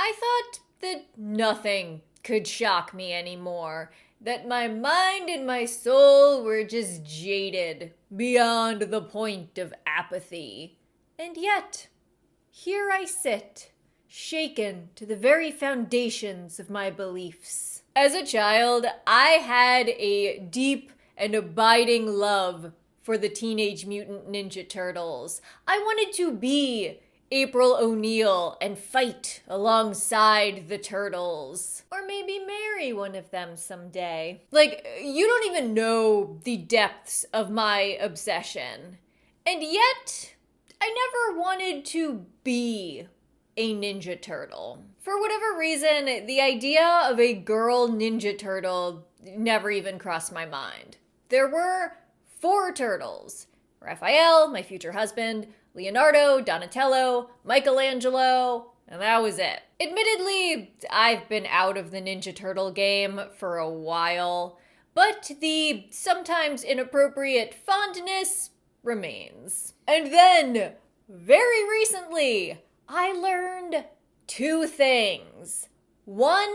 I thought that nothing could shock me anymore. That my mind and my soul were just jaded beyond the point of apathy. And yet, here I sit, shaken to the very foundations of my beliefs. As a child, I had a deep and abiding love for the Teenage Mutant Ninja Turtles. I wanted to be April O'Neil and fight alongside the Turtles. Or maybe marry one of them someday. Like, you don't even know the depths of my obsession. And yet, I never wanted to be a Ninja Turtle. For whatever reason, the idea of a girl Ninja Turtle never even crossed my mind. There were 4 turtles. Raphael, my future husband, Leonardo, Donatello, Michelangelo, and that was it. Admittedly, I've been out of the Ninja Turtle game for a while, but the sometimes inappropriate fondness remains. And then, very recently, I learned 2 things. 1,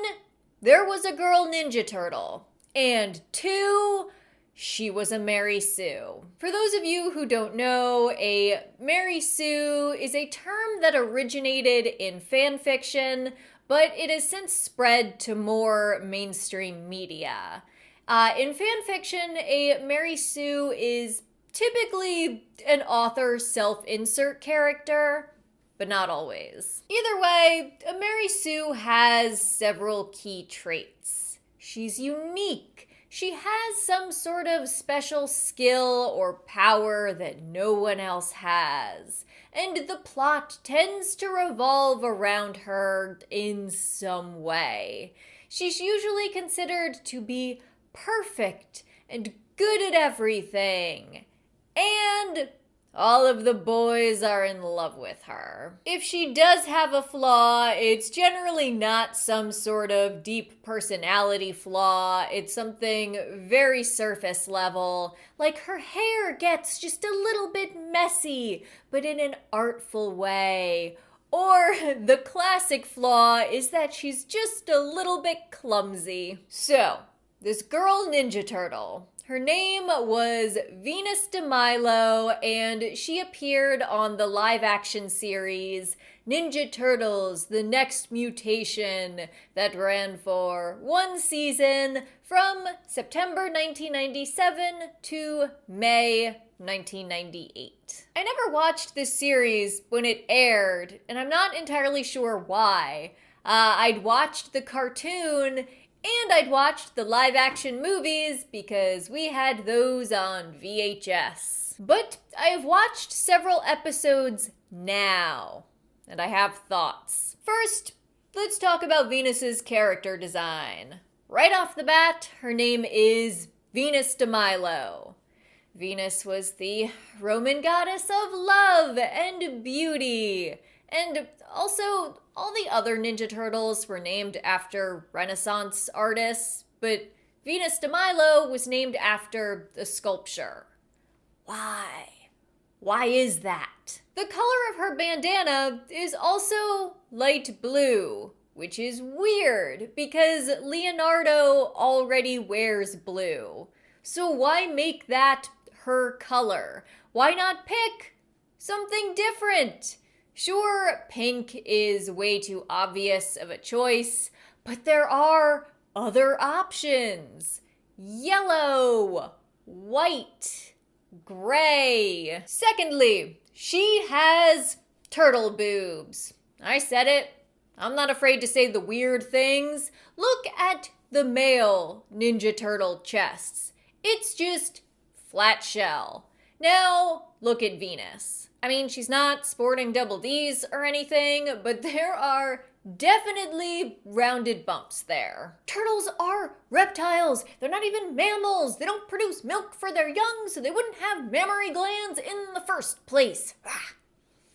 there was a girl Ninja Turtle. And 2, she was a Mary Sue. For those of you who don't know, a Mary Sue is a term that originated in fan fiction, but it has since spread to more mainstream media. In fan fiction, a Mary Sue is typically an author self-insert character, but not always. Either way, a Mary Sue has several key traits. She's unique. She has some sort of special skill or power that no one else has. And the plot tends to revolve around her in some way. She's usually considered to be perfect and good at everything. And all of the boys are in love with her. If she does have a flaw, it's generally not some sort of deep personality flaw. It's something very surface level, like her hair gets just a little bit messy, but in an artful way. Or the classic flaw is that she's just a little bit clumsy. So, this girl Ninja Turtle, her name was Venus de Milo, and she appeared on the live-action series Ninja Turtles, The Next Mutation, that ran for 1 season from September 1997 to May 1998. I never watched this series when it aired, and I'm not entirely sure why. I'd watched the cartoon, and I'd watched the live-action movies because we had those on VHS. But I have watched several episodes now, and I have thoughts. First, let's talk about Venus's character design. Right off the bat, her name is Venus de Milo. Venus was the Roman goddess of love and beauty. And also, all the other Ninja Turtles were named after Renaissance artists, but Venus de Milo was named after a sculpture. Why? Why is that? The color of her bandana is also light blue, which is weird because Leonardo already wears blue. So why make that her color? Why not pick something different? Sure, pink is way too obvious of a choice, but there are other options. Yellow, white, gray. Secondly, she has turtle boobs. I said it. I'm not afraid to say the weird things. Look at the male Ninja Turtle chests. It's just flat shell. Now, look at Venus. I mean, she's not sporting double Ds or anything, but there are definitely rounded bumps there. Turtles are reptiles. They're not even mammals. They don't produce milk for their young, so they wouldn't have mammary glands in the first place.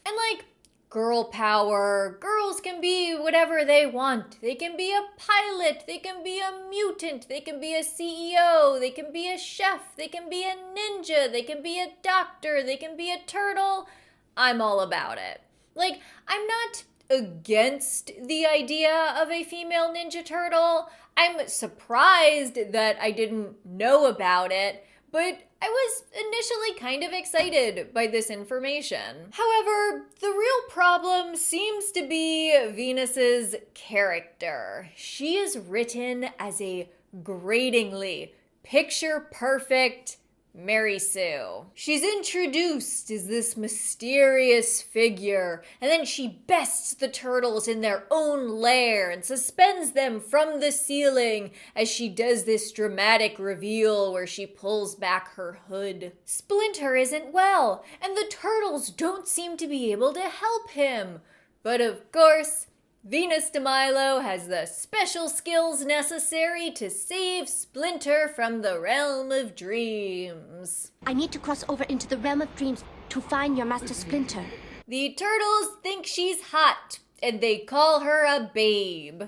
And like, girl power. Girls can be whatever they want. They can be a pilot. They can be a mutant. They can be a CEO. They can be a chef. They can be a ninja. They can be a doctor. They can be a turtle. I'm all about it. Like, I'm not against the idea of a female Ninja Turtle. I'm surprised that I didn't know about it, but I was initially kind of excited by this information. However, the real problem seems to be Venus's character. She is written as a gratingly picture-perfect Mary Sue. She's introduced as this mysterious figure, and then she bests the turtles in their own lair and suspends them from the ceiling as she does this dramatic reveal where she pulls back her hood. Splinter isn't well, and the turtles don't seem to be able to help him. But of course, Venus de Milo has the special skills necessary to save Splinter from the realm of dreams. I need to cross over into the realm of dreams to find your master Splinter. The turtles think she's hot, and they call her a babe.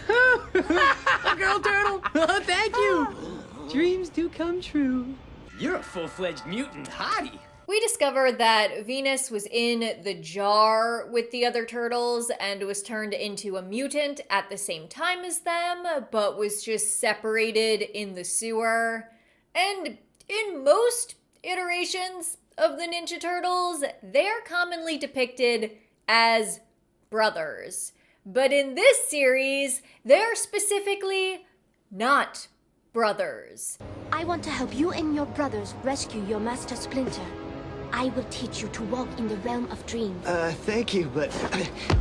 Girl turtle! Oh, thank you! Dreams do come true. You're a full-fledged mutant hottie. We discovered that Venus was in the jar with the other turtles and was turned into a mutant at the same time as them, but was just separated in the sewer. And in most iterations of the Ninja Turtles, they're commonly depicted as brothers. But in this series, they're specifically not brothers. I want to help you and your brothers rescue your master Splinter. I will teach you to walk in the realm of dreams. Thank you, but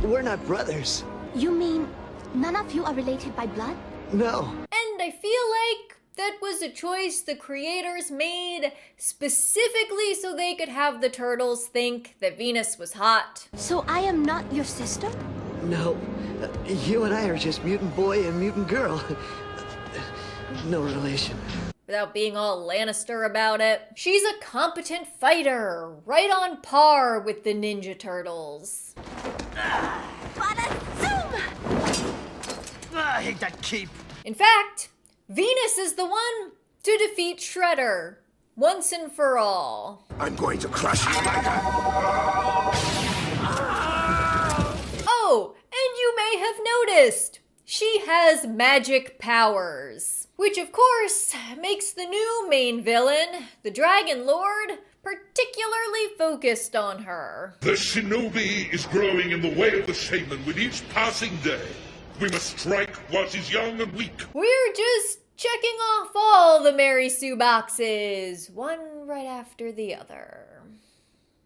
we're not brothers. You mean none of you are related by blood? No. And I feel like that was a choice the creators made specifically so they could have the turtles think that Venus was hot. So I am not your sister? No. You and I are just mutant boy and mutant girl. No relation. Without being all Lannister about it. She's a competent fighter, right on par with the Ninja Turtles. I hate that cape. In fact, Venus is the one to defeat Shredder, once and for all. I'm going to crush you like a... Oh, and you may have noticed, she has magic powers. Which, of course, makes the new main villain, the Dragon Lord, particularly focused on her. The shinobi is growing in the way of the shaman with each passing day. We must strike what is young and weak. We're just checking off all the Mary Sue boxes, one right after the other.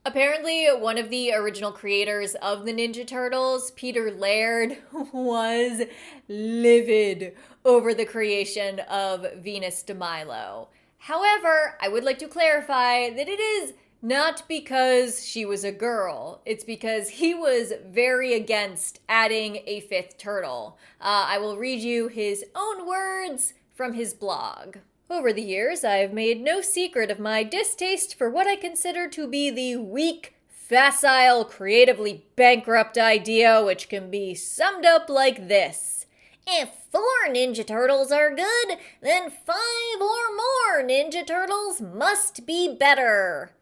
Apparently, one of the original creators of the Ninja Turtles, Peter Laird, was livid over the creation of Venus de Milo. However, I would like to clarify that it is not because she was a girl. It's because he was very against adding a fifth turtle. I will read you his own words from his blog. Over the years, I have made no secret of my distaste for what I consider to be the weak, facile, creatively bankrupt idea which can be summed up like this. If 4 Ninja Turtles are good, then 5 or more Ninja Turtles must be better.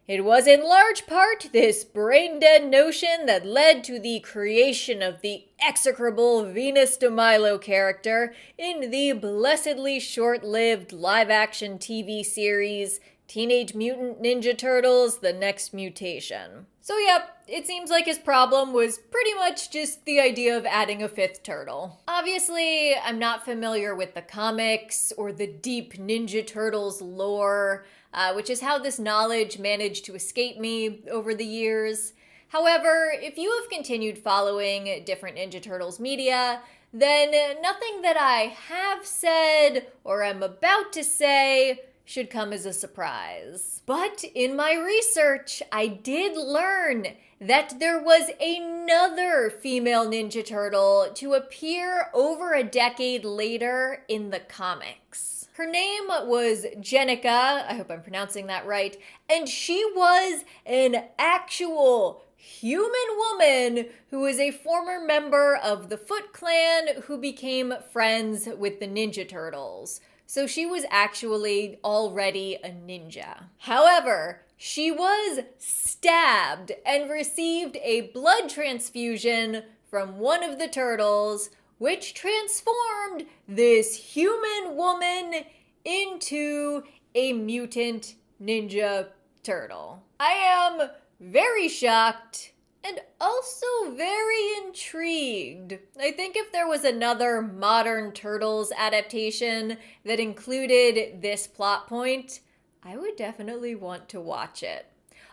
It was in large part this brain-dead notion that led to the creation of the execrable Venus de Milo character in the blessedly short-lived live-action TV series Teenage Mutant Ninja Turtles: The Next Mutation. So yep, it seems like his problem was pretty much just the idea of adding a 5th turtle. Obviously, I'm not familiar with the comics or the deep Ninja Turtles lore, which is how this knowledge managed to escape me over the years. However, if you have continued following different Ninja Turtles media, then nothing that I have said or am about to say should come as a surprise. But in my research, I did learn that there was another female Ninja Turtle to appear over a decade later in the comics. Her name was Jennika, I hope I'm pronouncing that right, and she was an actual human woman who was a former member of the Foot Clan who became friends with the Ninja Turtles. So she was actually already a ninja. However, she was stabbed and received a blood transfusion from one of the turtles, which transformed this human woman into a mutant ninja turtle. I am very shocked and also very intrigued. I think if there was another modern Turtles adaptation that included this plot point, I would definitely want to watch it.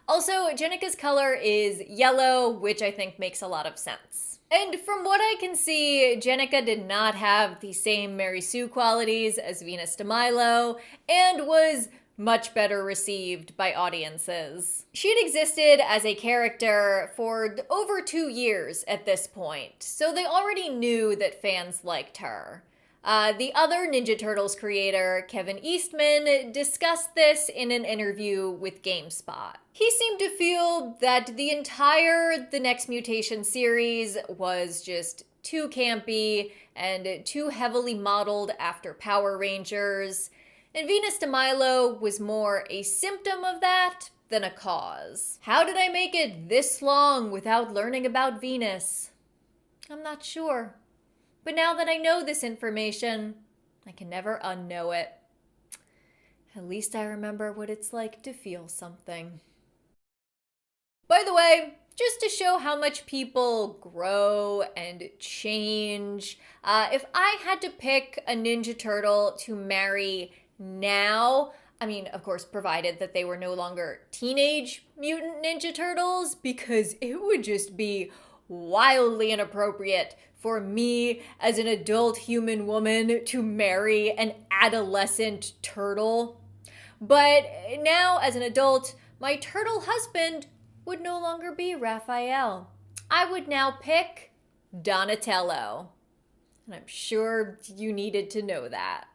Also, Jennika's color is yellow, which I think makes a lot of sense. And from what I can see, Jennika did not have the same Mary Sue qualities as Venus de Milo, and was much better received by audiences. She'd existed as a character for over 2 years at this point, so they already knew that fans liked her. The other Ninja Turtles creator, Kevin Eastman, discussed this in an interview with GameSpot. He seemed to feel that the entire The Next Mutation series was just too campy and too heavily modeled after Power Rangers, and Venus de Milo was more a symptom of that than a cause. How did I make it this long without learning about Venus? I'm not sure. But now that I know this information, I can never unknow it. At least I remember what it's like to feel something. By the way, just to show how much people grow and change, if I had to pick a Ninja Turtle to marry now, I mean, of course, provided that they were no longer teenage Mutant Ninja Turtles, because it would just be wildly inappropriate for me as an adult human woman to marry an adolescent turtle. But now, as an adult, my turtle husband would no longer be Raphael. I would now pick Donatello. And I'm sure you needed to know that.